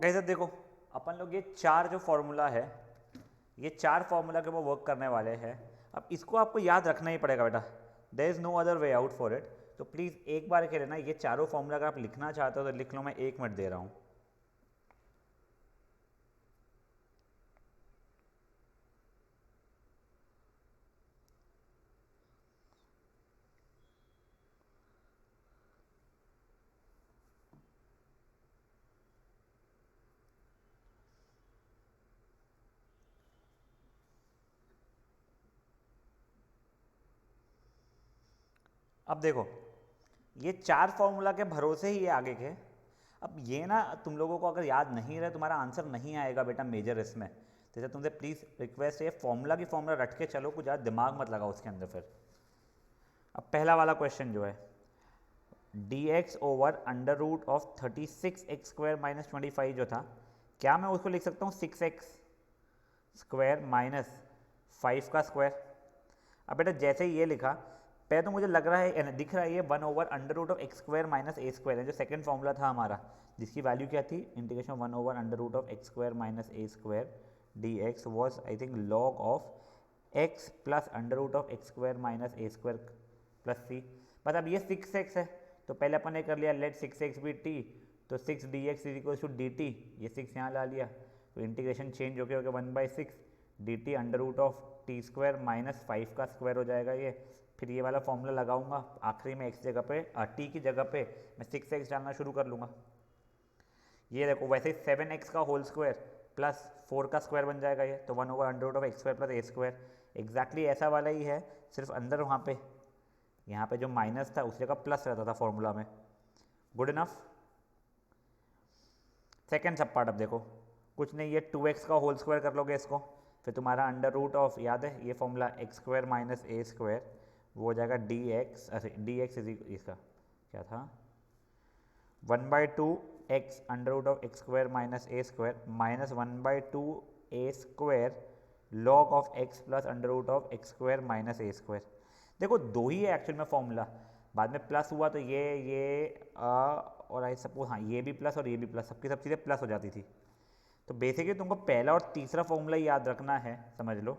Guys अब देखो, अपन लोग ये चार जो फॉर्मूला है, ये चार फॉर्मूला के ऊपर वर्क करने वाले हैं। अब इसको आपको याद रखना ही पड़ेगा बेटा, there is no other way out for it. तो प्लीज़ एक बार के लिए ना ये चारों फॉर्मूला अगर आप लिखना चाहते हो तो लिख लो, मैं 1 मिनट दे रहा हूँ। अब देखो, ये चार फॉर्मूला के भरोसे ही ये आगे के। अब ये ना तुम लोगों को अगर याद नहीं रहे, तुम्हारा आंसर नहीं आएगा बेटा मेजर इसमें। जैसे तुमसे प्लीज़ रिक्वेस्ट है, फॉर्मूला की फॉर्मूला रट के चलो, कुछ ज़्यादा दिमाग मत लगाओ उसके अंदर फिर। अब पहला वाला क्वेश्चन जो है, dx over under root of 36x² minus 25 जो था, क्या मैं उसको लिख सकता हूँ 6x² माइनस 5 का स्क्वायर। अब बेटा जैसे ही ये लिखा, पहले तो मुझे लग रहा है, दिख रहा है ये 1 over under root of x² minus a² है, जो सेकंड फॉर्मूला था हमारा, जिसकी वैल्यू क्या थी, integration 1 over under root of x² minus a² dx was I think log of x plus under root of x² minus a² plus c। बस अब ये 6x है, तो पहले अपन ने कर लिया लेट 6x भी t, तो 6 dx is equal to dt, ये 6 यहाँ ला लिया, तो इंटीग्रेशन चेंज होके 1/6 dt under root of t² minus 5 का स्क्वायर हो जाएगा ये। फिर ये वाला फॉर्मूला लगाऊंगा, आखिरी में x जगह पे t की जगह पे मैं 6x डालना शुरू कर लूँगा। ये देखो वैसे ही 7x का होल स्क्वायर प्लस 4 का स्क्वायर बन जाएगा ये, तो 1 over under root of x² plus a², exactly ऐसा वाला ही है, सिर्फ अंदर वहाँ पे यहाँ पे जो माइनस था उसके का प्लस रहता था फॉर्मूला में। Good enough. सेकेंड सब पार्ट, अब देखो कुछ नहीं, ये 2x का होल स्क्वायर कर लोगे इसको, फिर तुम्हारा अंडर रूट ऑफ, याद है ये फॉर्मूला x² माइनस a², वो हो जाएगा dx, अरे dx इज इसका क्या था 1/2x under root of x² minus a² minus 1/2 a² log of x plus under root of x² minus a²। देखो दो ही है एक्चुअल में फॉर्मूला, बाद में प्लस हुआ तो ये और आई सपोज हाँ ये भी प्लस और ये भी प्लस, सबकी सब चीज़ें प्लस हो जाती थी। तो बेसिकली तुमको पहला और तीसरा फॉर्मूला याद रखना है, समझ लो,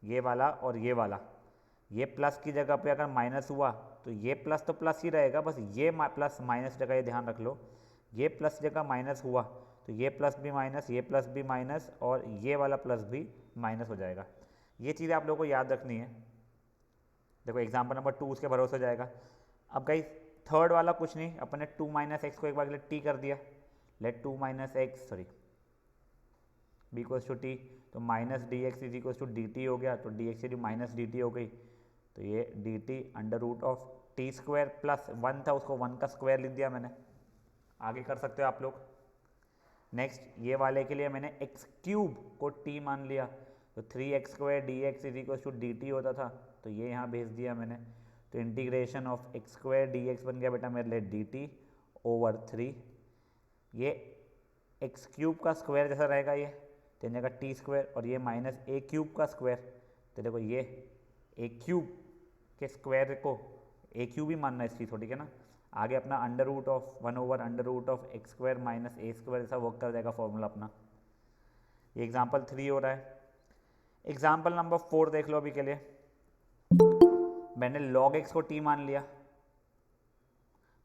ये वाला और ये वाला। ये प्लस की जगह पे अगर माइनस हुआ तो ये प्लस तो प्लस ही रहेगा, बस ये प्लस माइनस जगह ये ध्यान रख लो, ये प्लस जगह माइनस हुआ तो ये प्लस भी माइनस, ये प्लस भी माइनस, और ये वाला प्लस भी माइनस हो जाएगा। ये चीज़ें आप लोगों को याद रखनी है। देखो एग्जाम्पल नंबर 2 उसके भरोसे हो जाएगा। अब गाइस थर्ड वाला कुछ नहीं, अपन ने 2 माइनस एक्स को एक बार के लिए टी कर दिया, let 2 minus x sorry b equals to t, तो minus d x is equals to d t हो गया, तो डी एक्स की माइनस डी टी हो गई, तो ये d t under root of t² plus 1 था उसको 1 का स्क्वायर लिख दिया मैंने। आगे कर सकते हो आप लोग। नेक्स्ट ये वाले के लिए मैंने x³ को t मान लिया, तो 3x² dx is equals to d t होता था, तो ये यहाँ भेज दिया मैंने, तो इंटीग्रेशन ऑफ x² dx बन गया बेटा मेरे लिए dt ओवर 3, ये x³ का स्क्वायर जैसा रहेगा ये, तो जगह t², और ये माइनस a³ का स्क्वायर, तो देखो ये a³ के स्क्वायर को a³ ही मानना इसकी थोड़ी है ना, आगे अपना under root of 1 over under root of x² minus a² ऐसा वर्क कर जाएगा फॉर्मूला अपना। ये एग्जाम्पल 3 हो रहा है। एग्जाम्पल नंबर 4 देख लो अभी के लिए, मैंने log x को t मान लिया,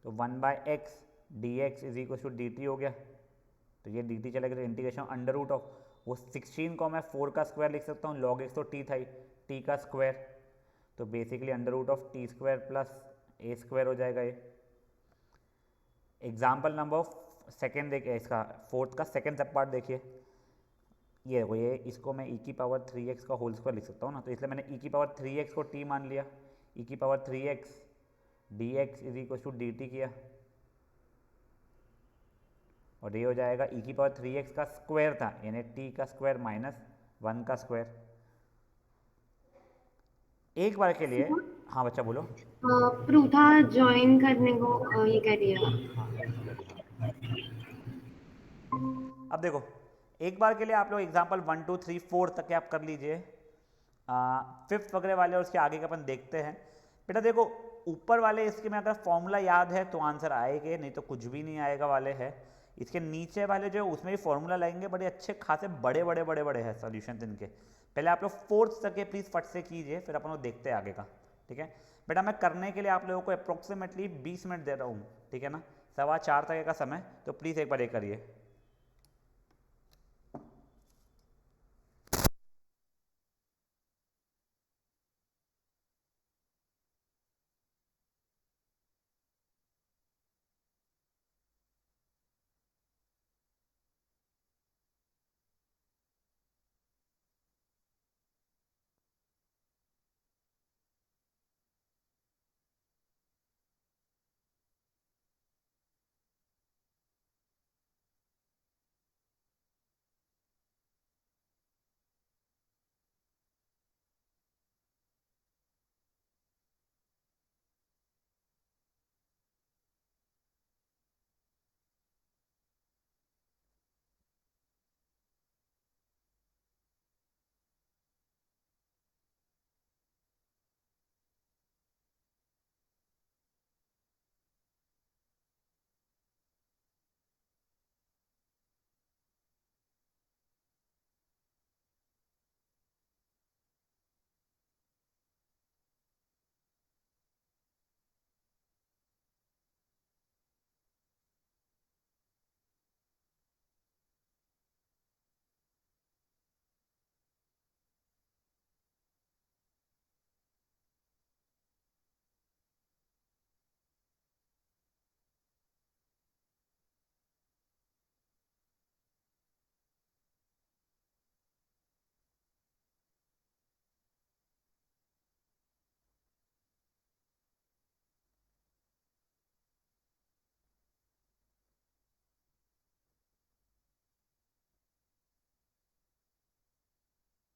तो 1/x dx is equal to dt हो गया, तो ये dt चला गया, तो इंटीग्रेशन अंडर रूट ऑफ वो 16 को मैं 4 का स्क्वायर लिख सकता हूँ, log x तो t था ही, t का स्क्वायर, तो basically under root of t² plus a² हो जाएगा ये। एग्जाम्पल नंबर सेकेंड देखिए, इसका फोर्थ का सेकेंड सब पार्ट देखिए, ये इसको मैं e की पावर 3x का होल स्क्वायर लिख सकता हूँ ना, तो इसलिए मैंने e की पावर 3x को t मान लिया, e की power 3x dx is equal to dt किया, और ये हो जाएगा e की पावर 3x का स्क्वायर था, यानी t का स्क्वायर माइनस 1 का स्क्वायर। एक बार के लिए, हाँ बच्चा बोलो। प्रूथा ज्वाइन करने को ये करिएगा। हाँ एक मिनट, हाँ। अब देखो एक बार के लिए आप लोग एग्जाम्पल 1 2 3 4 तक के आप कर लीजिए, फिफ्थ वगैरह वाले और उसके आगे का अपन देखते हैं। बेटा देखो ऊपर वाले इसके में अगर फॉर्मूला याद है तो आंसर आएगा, नहीं तो कुछ भी नहीं आएगा वाले है। इसके नीचे वाले जो उसमें भी फॉर्मूला लगेंगे, बड़े अच्छे खासे बड़े बड़े बड़े बड़े हैं सॉल्यूशन इनके। पहले आप लोग फोर्थ तक के प्लीज़ फट से कीजिए, फिर अपन लोग देखते हैं आगे का। ठीक है बेटा, मैं करने के लिए आप लोगों को अप्रोक्सीमेटली 20 मिनट दे रहा हूँ, ठीक है ना, 4:15 तक का समय, तो प्लीज़ एक बार ये करिए।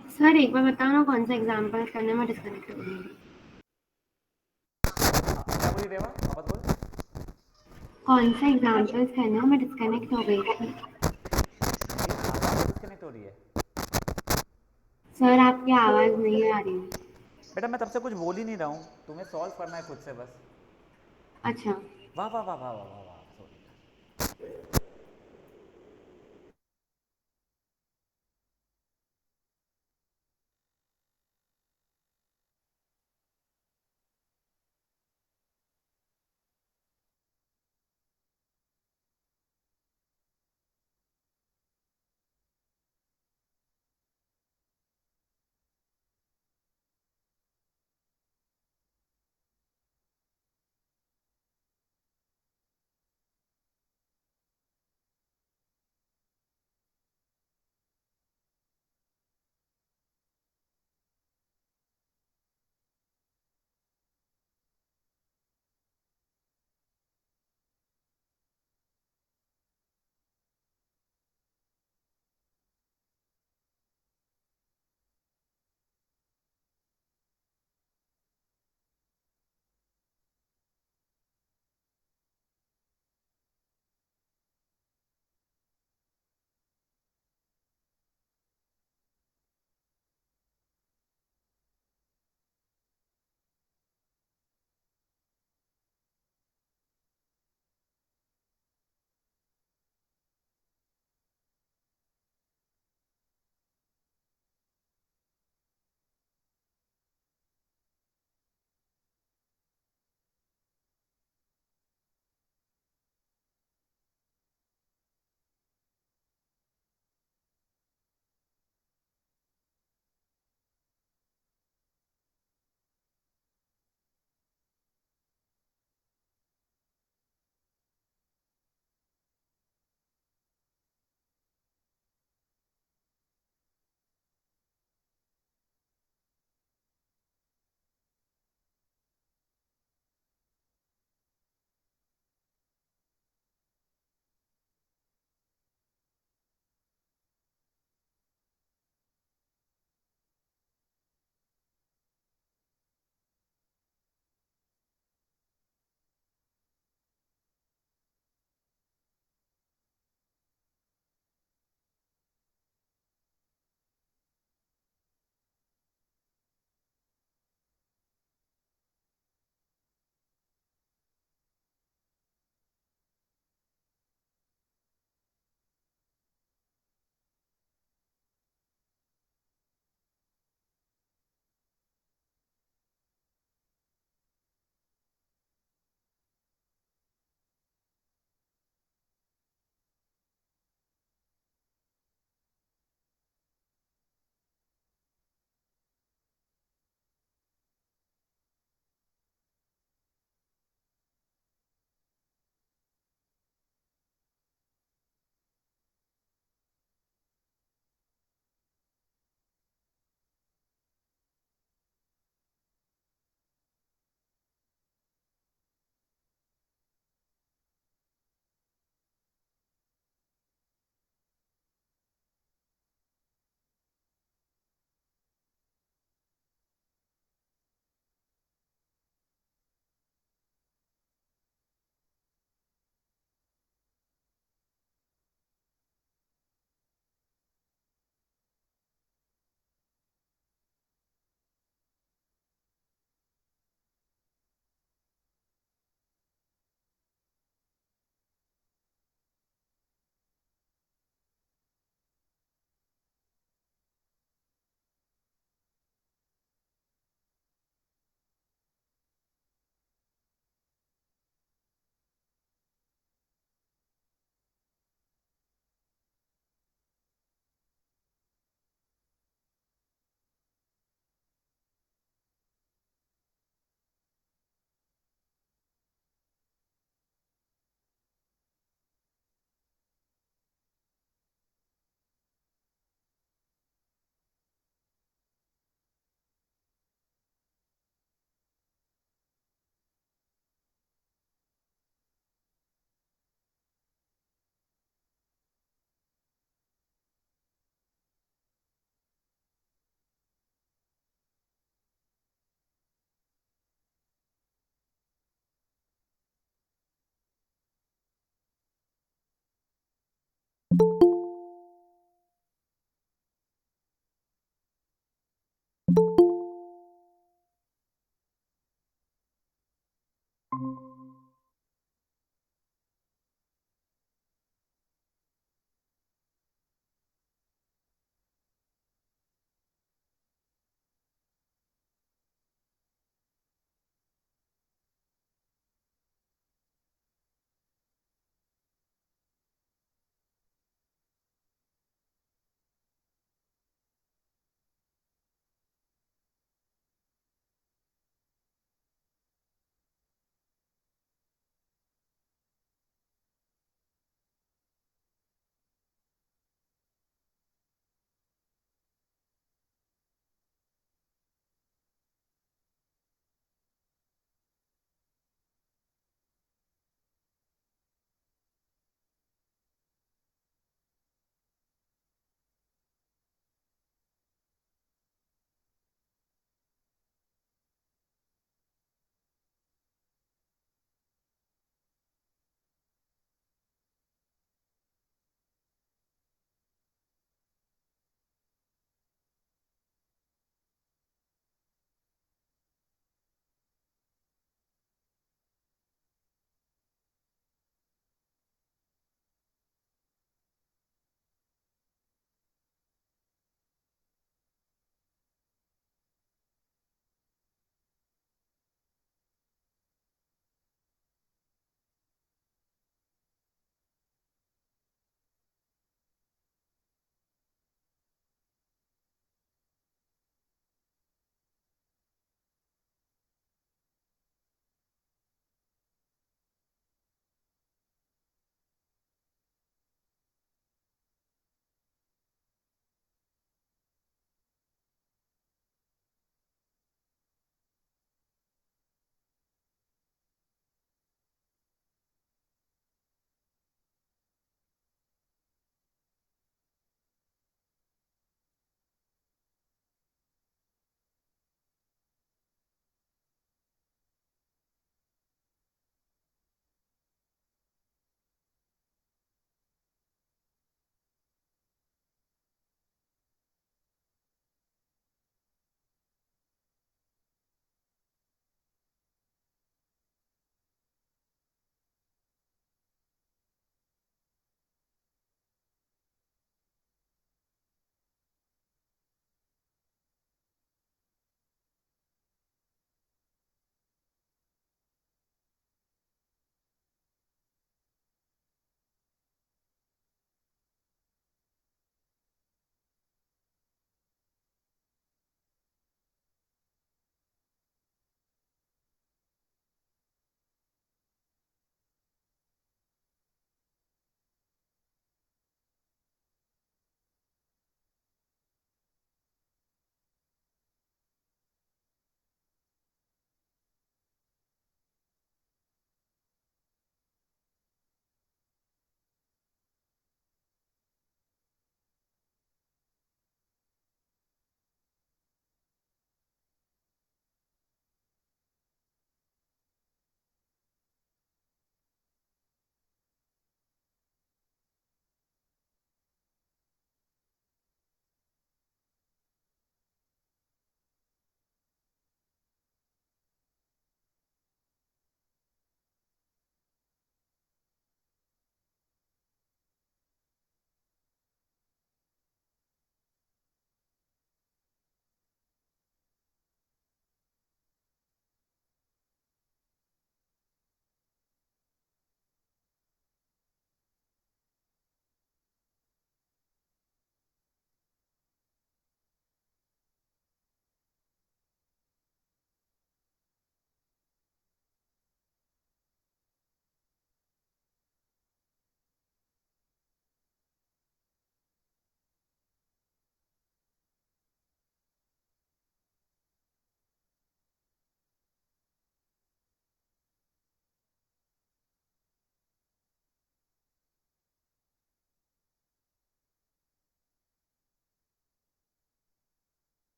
सर एक बार बताओ ना कौन सा एग्जाम्पल करने में डिस्कनेक्ट हो गई। क्या बोली रेवा, वापस बोल। कौन सा एग्जाम्पल्स करना मैं डिस्कनेक्ट हो गई थी। मेरी आवाज़ डिस्कनेक्ट हो रही है। सर आपकी आवाज़ नहीं आ रही। बेटा मैं तब से कुछ बोल ही नहीं रहा हूँ, तुम्हें सॉल्व करना है खुद से बस। अच्छा। वाह वाह वाह वाह वाह वाह वाह, सॉरी यार।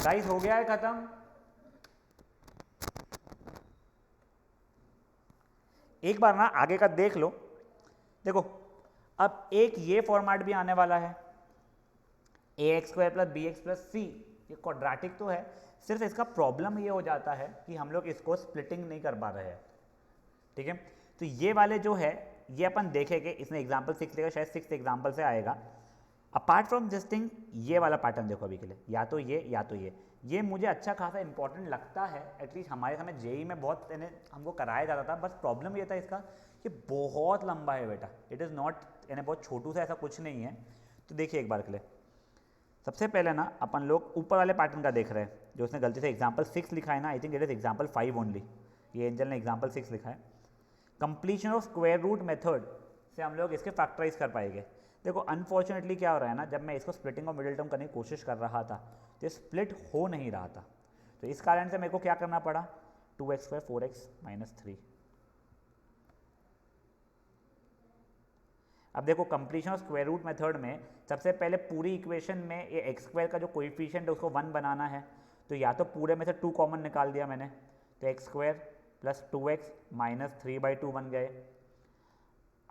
गाइस हो गया है खत्म। एक बार ना आगे का देख लो। देखो अब एक ये फॉर्मेट भी आने वाला है, a x square plus b x plus c, ये क्वाड्रेटिक तो है, सिर्फ इसका प्रॉब्लम ये हो जाता है कि हम लोग इसको स्प्लिटिंग नहीं कर पा रहे हैं, ठीक है। तो ये वाले जो है ये अपन देखेंगे, इसमें एग्जाम्पल 6 लेगा, शायद 6 एग्जाम्पल से आएगा। अपार्ट फ्रॉम दिस थिंग ये वाला पैटर्न देखो अभी के लिए, या तो ये या तो ये मुझे अच्छा खासा इंपॉर्टेंट लगता है, एटलीस्ट हमारे समय जेई में बहुत हमको कराया जाता था। बस प्रॉब्लम ये था इसका, ये बहुत लंबा है बेटा, इट इज़ नॉट बहुत छोटू सा ऐसा कुछ नहीं है। तो देखिए एक बार के लिए, सबसे पहले ना अपन लोग ऊपर वाले पैटर्न का देख रहे हैं, जो उसने गलती से एग्जाम्पल 6 लिखा है ना, I think it is example 5 only, ये एंजल ने एग्जाम्पल 6 लिखा है। Completion of square root method से हम लोग इसके फैक्टराइज कर पाएंगे। देखो अनफॉर्चुनेटली क्या हो रहा है ना, जब मैं इसको स्प्लिटिंग और मिडिल टर्म करने की कोशिश कर रहा था तो स्प्लिट हो नहीं रहा था, तो इस कारण से मेरे को क्या करना पड़ा, 2x स्क्वायर 4x माइनस 3। अब देखो completion of square root method में सबसे पहले पूरी इक्वेशन में ये एक्स स्क्वायर का जो कोएफिशिएंट है उसको 1 बनाना है, तो या तो पूरे में से 2 कॉमन निकाल दिया मैंने, तो x square plus 2x minus 3/2 बन गए।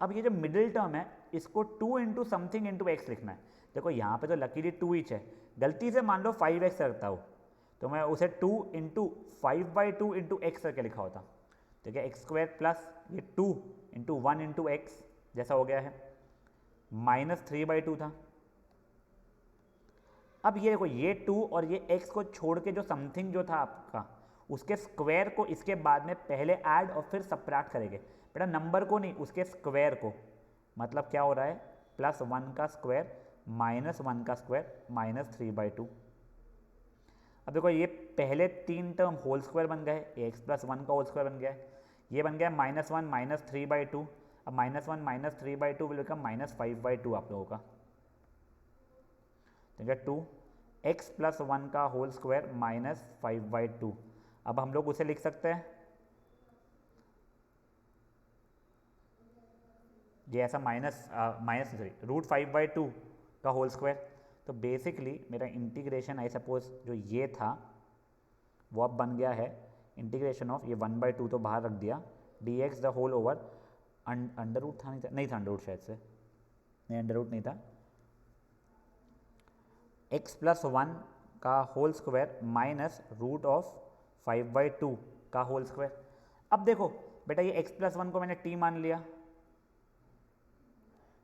अब ये जो मिडिल टर्म है इसको 2 इंटू समथिंग इंटू एक्स लिखना है। देखो यहाँ पे तो लकीली 2 ईच है, गलती से मान लो 5x रखता हो तो मैं उसे 2 इंटू 5/2 इंटू एक्स करके लिखा होता, तो क्या एक्स स्क्वायर प्लस ये 2 इंटू 1 इंटू एक्स जैसा हो गया है, माइनस 3/2 था। अब ये देखो ये 2 और ये x को छोड़ के जो समथिंग जो था आपका, उसके स्क्वायर को इसके बाद में पहले ऐड और फिर सब्ट्रैक्ट करेंगे बेटा, नंबर को नहीं उसके स्क्वायर को। मतलब क्या हो रहा है, प्लस 1 का स्क्वायर माइनस 1 का स्क्वायर माइनस 3/2। अब देखो ये पहले 3 टर्म होल स्क्वायर बन गए, एक्स प्लस 1 का होल स्क्वायर बन गया है, ये बन गया -1 माइनस 3/2। अब -1 माइनस 3/2 विल बिकम माइनस 5/2 आप लोगों का, तो क्या 2 एक्स प्लस 1 का होल स्क्वायर माइनस 5/2। अब हम लोग उसे लिख सकते हैं ये ऐसा माइनस सॉरी रूट 5/2 का होल स्क्वायर। तो बेसिकली मेरा इंटीग्रेशन आई सपोज जो ये था वो अब बन गया है इंटीग्रेशन ऑफ ये 1/2 तो बाहर रख दिया, dx the whole over under root था, नहीं था अंडर रूट, शायद से नहीं अंडर रूट नहीं था, x प्लस 1 का whole square minus root of 5/2 का होल स्क्वायर। अब देखो बेटा ये x प्लस 1 को मैंने t मान लिया,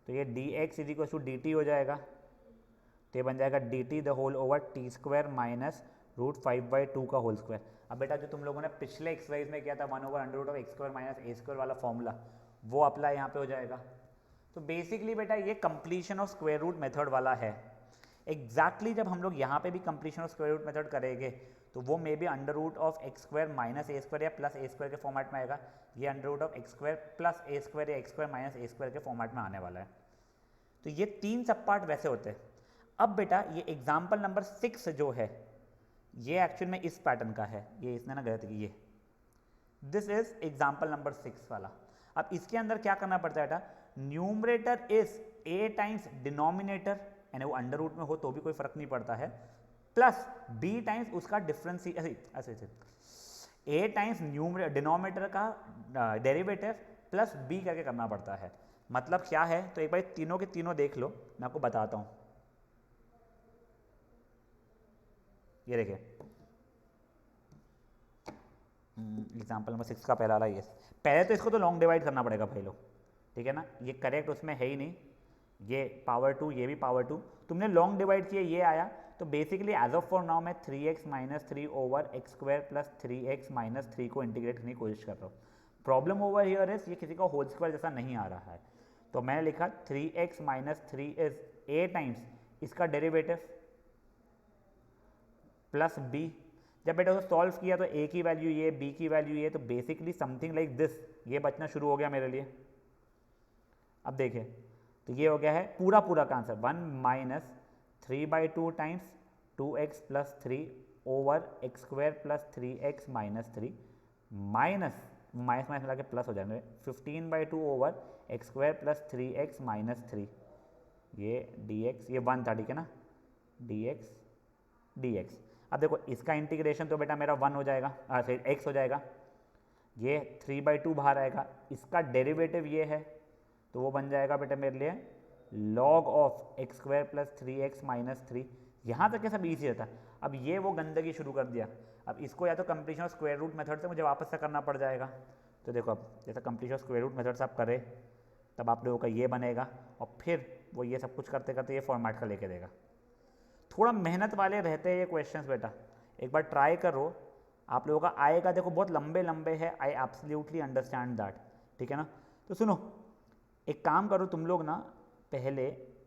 तो ये dx is equal to dt हो जाएगा, तो ये बन जाएगा dt the whole over t square minus root 5/2 का होल स्क्वायर। अब बेटा जो तुम लोगों ने पिछले एक्सरसाइज में किया था 1 over under root of x square minus a square वाला फॉर्मूला, वो अप्लाई यहाँ पे हो जाएगा। तो बेसिकली बेटा ये completion of square root method वाला है। एग्जैक्टली जब हम लोग यहाँ पे भी completion of square root method करेंगे तो वो may be under root of x square minus a square या प्लस ए स्क्वायर के फॉर्मेट में आएगा, ये under root of x square plus a square या x square minus a square के फॉर्मेट में आने वाला है। तो ये 3 सब पार्ट वैसे होते हैं। अब बेटा ये एग्जाम्पल नंबर 6 जो है ये एक्चुअल में इस पैटर्न का है, ये इसने ना गलत की, ये दिस इज एग्जाम्पल नंबर 6 वाला। अब इसके अंदर क्या करना पड़ता है बेटा, numerator is a times denominator, यानी वो अंडर रूट में हो तो भी कोई फर्क नहीं पड़ता है, प्लस b टाइम्स उसका डिफरेंस, ऐसे a टाइम्स डिनोमिनेटर का डेरिवेटिव प्लस b करके करना पड़ता है। मतलब क्या है, तो एक बार तीनों के तीनों देख लो, मैं आपको बताता हूं। ये देखिए एग्जाम्पल नंबर 6 का पहला वाला ये, पहले तो इसको तो लॉन्ग डिवाइड करना पड़ेगा भाई लोग, ठीक है ना, ये करेक्ट उसमें है ही नहीं, ये पावर 2 ये भी पावर 2, तुमने लॉन्ग डिवाइड किया ये आया, तो basically as of for now मैं 3x minus 3 over x square plus 3x minus 3 को इंटीग्रेट करने की कोशिश कर रहा हूँ। प्रॉब्लम ओवर हियर इज ये किसी का होल स्क्वायर जैसा नहीं आ रहा है, तो मैंने लिखा 3x minus 3 is a times इसका डेरिवेटिव प्लस b। जब बेटा उसको सॉल्व किया तो a की वैल्यू ये, b की वैल्यू ये, तो बेसिकली समथिंग लाइक दिस ये बचना शुरू हो गया मेरे लिए। अब देखिए तो ये हो गया है पूरा का answer 1 minus 3/2 times 2x plus 3 over x square plus 3x minus 3 minus minus minus मिला के प्लस हो जाएंगे 15/2 over x square plus 3x minus 3, ये dx ये 1 था, ठीक है ना, dx। अब देखो इसका इंटीग्रेशन तो बेटा मेरा 1 हो जाएगा, x हो जाएगा, ये 3/2 बाहर आएगा, इसका डेरिवेटिव ये है तो वो बन जाएगा बेटा मेरे लिए log of x square plus 3x minus 3। यहाँ तक ये सब ईजी रहता है। अब ये वो गंदगी शुरू कर दिया, अब इसको या तो completion of square root method से मुझे वापस से करना पड़ जाएगा। तो देखो अब जैसा completion of square root method से आप करें तब आप लोगों का ये बनेगा, और फिर वो ये सब कुछ करते करते ये फॉर्मेट का लेके देगा। थोड़ा मेहनत वाले रहते हैं ये क्वेश्चंस बेटा, एक बार ट्राई करो, आप लोगों का आएगा। देखो बहुत लंबे लंबे है, आई एब्सोल्युटली अंडरस्टैंड दैट, ठीक है ना। तो सुनो, एक काम करो तुम लोग ना, पहले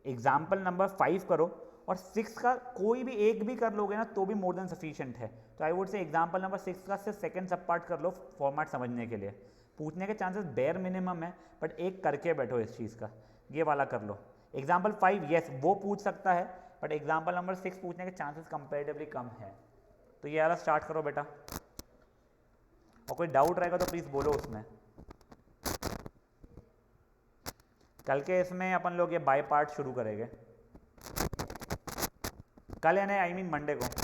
एग्जाम्पल नंबर 5 करो और 6 का कोई भी एक भी कर लोगे ना तो भी मोर देन सफिशिएंट है। तो I would say example number 6 का सिर्फ सेकंड सब पार्ट कर लो फॉर्मेट समझने के लिए। पूछने के चांसेस बेयर मिनिमम है, बट एक करके बैठो इस चीज़ का, ये वाला कर लो। एग्जाम्पल 5 यस वो पूछ सकता है, बट एग्जाम्पल नंबर 6 पूछने के चांसेस कंपेरेटिवली कम है। तो ये वाला स्टार्ट करो बेटा, और कोई डाउट रहेगा तो प्लीज़ बोलो उसमें। कल के इसमें अपन लोग ये बाय पार्ट शुरू करेंगे, कल यानी आई मीन मंडे को।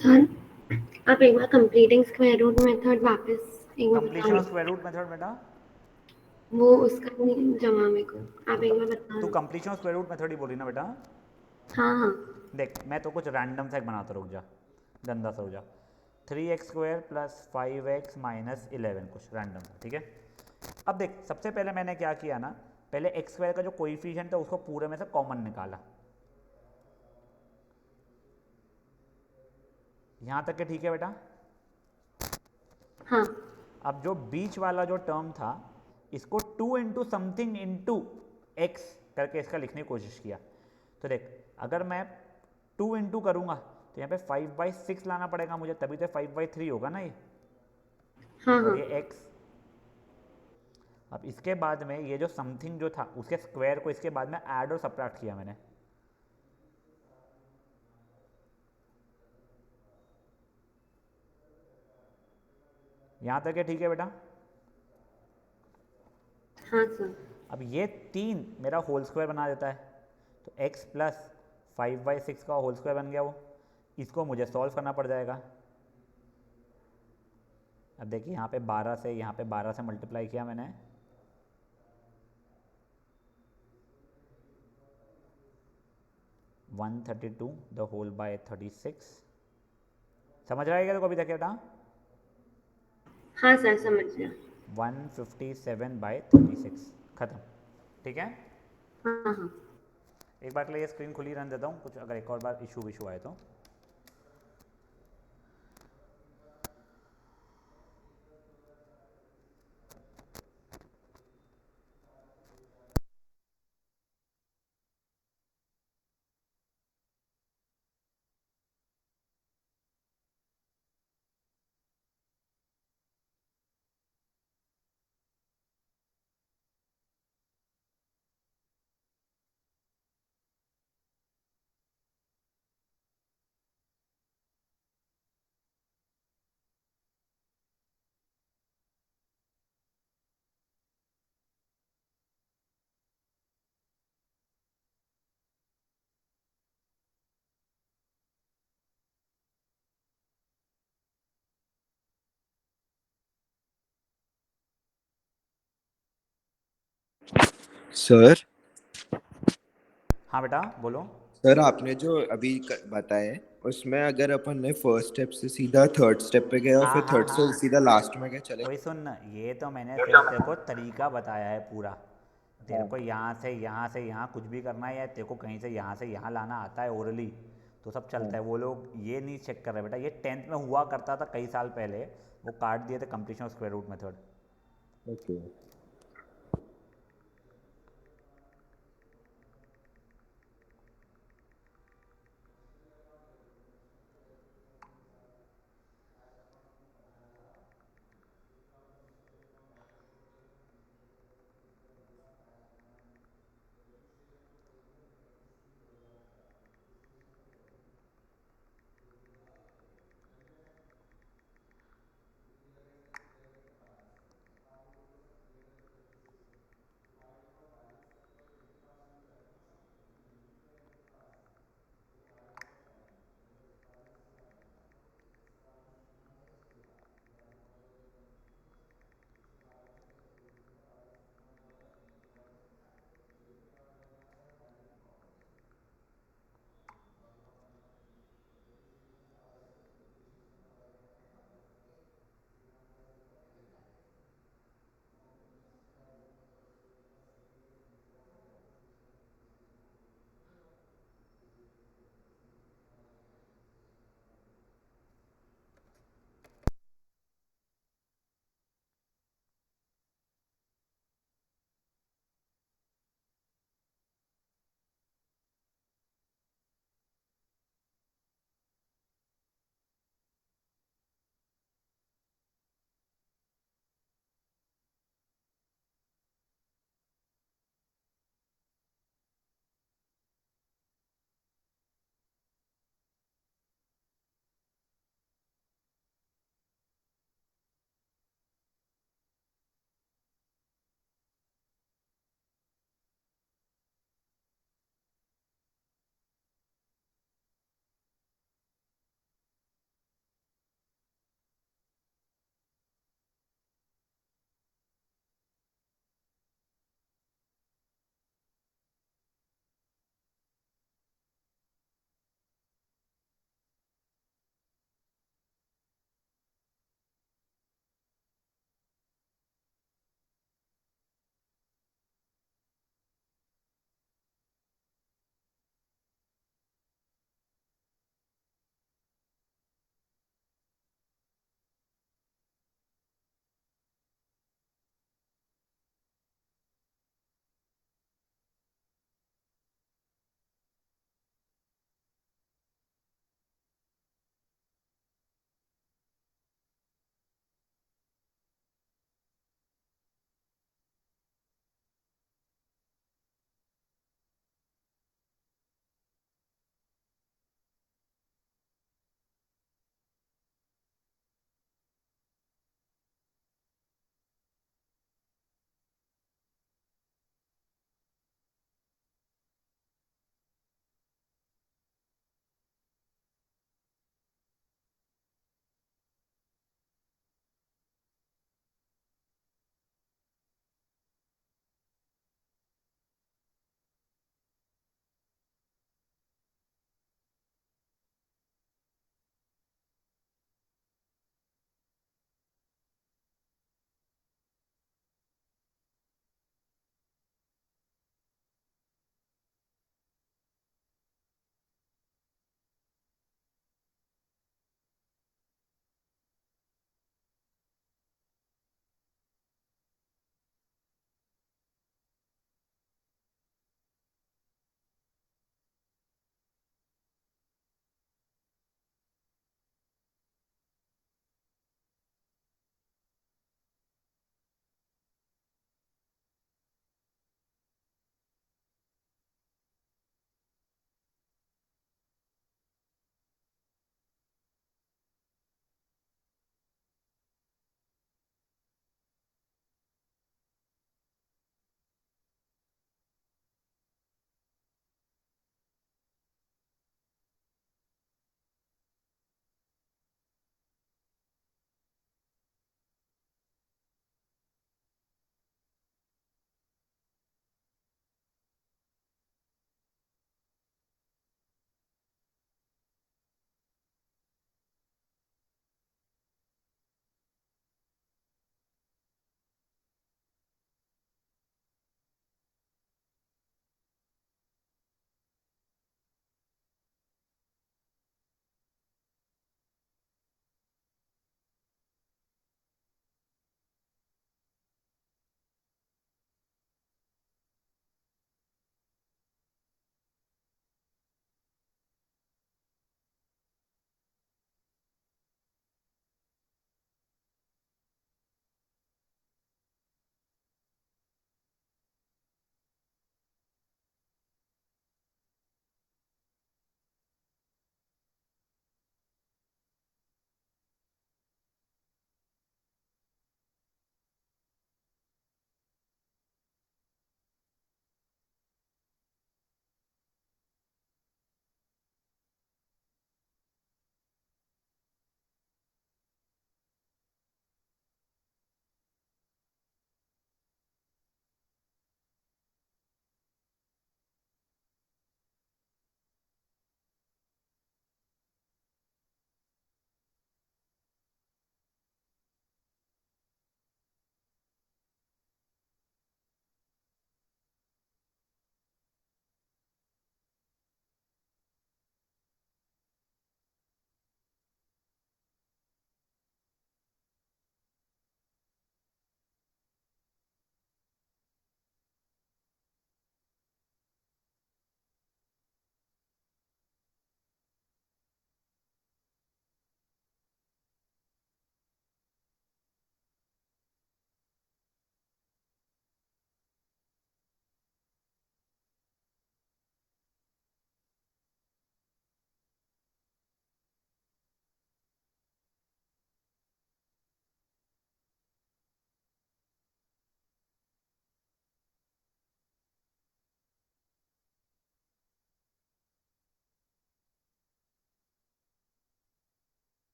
सर आप एक बार कंप्लीटिंग स्क्वायर रूट मेथड वापस एक बार बता कंप्लीशन लो, ऑफ स्क्वायर रूट मेथड बेटा, वो उसका नहीं जमा मेरे को, आप एक बार बता तू दो। Completion of square root method ही बोली ना बेटा। हाँ हाँ। देख मैं तो कुछ रैंडम सा एक बनाता, रुक जा, गंदा सा हो जा। 3x square plus 5x minus 11, कुछ रैंडम, ठीक है। अब देख सबसे पहले मैंने क्या किया ना, पहले एक्स स्क्वायर का जो कोइफिशिएंट था उसको पूरे में से कॉमन निकाला, यहाँ तक के ठीक है बेटा? हाँ अब जो बीच वाला जो टर्म था, इसको 2 इंटू समथिंग इंटू एक्स करके इसका लिखने की कोशिश किया। तो देख, अगर मैं 2 इंटू करूँगा तो यहाँ पे 5/6 लाना पड़ेगा मुझे, तभी तो 5/3 होगा ना ये। हाँ और हाँ ये एक्स, अब इसके बाद में ये जो समथिंग जो था उसके स्क्वायर को इसके बाद में ऐड और सब्ट्रैक्ट किया मैंने। यहाँ तक है ठीक है बेटा? हाँ सर। अब ये 3 मेरा होल स्क्वायर बना देता है, तो x प्लस 5/6 का होल स्क्वायर बन गया वो। इसको मुझे सॉल्व करना पड़ जाएगा। अब देखिए यहाँ पे 12 से यहाँ पे 12 से मल्टीप्लाई किया मैंने, 132 द होल बाय 36। समझ रहा है क्या? तो अभी तक बेटा हाँ सर समझ गया। 157/36 खत्म। ठीक है? हाँ हाँ। एक बार के लिए स्क्रीन खुली रहने देता हूँ, कुछ अगर एक और बार इशू आए तो। सर हाँ बेटा बोलो। सर आपने जो अभी बताए उसमें अगर अपन ने फर्स्ट स्टेप से सीधा थर्ड स्टेप पे गए और हाँ फिर हाँ थर्ड से हाँ, सीधा लास्ट में गए चले। वही सुन, ये तो मैंने सिर्फ तेरे को तरीका बताया है पूरा। तेरे को यहाँ से यहाँ कुछ भी करना है, या तेरे को कहीं से यहाँ लाना आता है ओरली, तो सब चलता है। वो लोग ये नहीं चेक कर रहे बेटा, ये 10th में हुआ करता था कई साल पहले, वो काट दिए थे completion of square root method. Okay